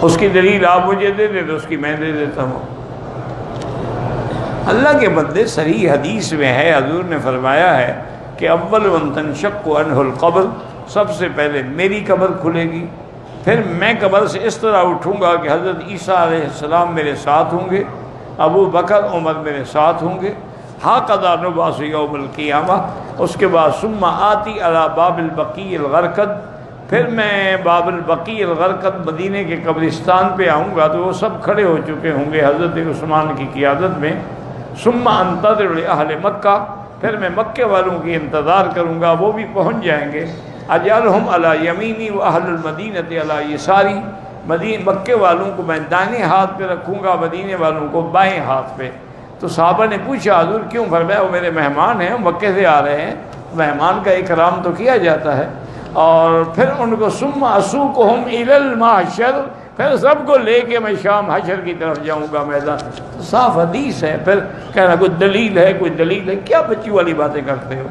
اس کی دلیل آپ مجھے دے دیں تو اس کی میں دے دیتا ہوں۔ اللہ کے بندے، صحیح حدیث میں ہے، حضور نے فرمایا ہے کہ اول من تنشق عنہ القبر، سب سے پہلے میری قبر کھلے گی، پھر میں قبر سے اس طرح اٹھوں گا کہ حضرت عیسیٰ علیہ السلام میرے ساتھ ہوں گے، ابو بکر عمر میرے ساتھ ہوں گے، ہاکذا نبعث یوم القیامہ۔ اس کے بعد ثم آتی علی باب البقیع الغرقد، پھر میں باب البقیع الغرقد مدینے کے قبرستان پہ آؤں گا تو وہ سب کھڑے ہو چکے ہوں گے حضرت عثمان کی قیادت میں۔ ثم انتظر لأہل مکہ، پھر میں مکے والوں کی انتظار کروں گا، وہ بھی پہنچ جائیں گے۔ اجعلہم علی یمینی واہل المدینۃ علی یساری، مکے والوں کو میں دائیں ہاتھ پہ رکھوں گا، مدینے والوں کو بائیں ہاتھ پہ۔ تو صحابہ نے پوچھا حضور کیوں؟ فرمایا وہ میرے مہمان ہیں، مکے سے آ رہے ہیں، مہمان کا اکرام تو کیا جاتا ہے۔ اور پھر ان کو ثم اسوقہم الی المحشر، پھر سب کو لے کے میں شام حشر کی طرف جاؤں گا میدان۔ تو صاف حدیث ہے۔ پھر کہنا کوئی دلیل ہے، کوئی دلیل ہے، کیا بچی والی باتیں کرتے ہو؟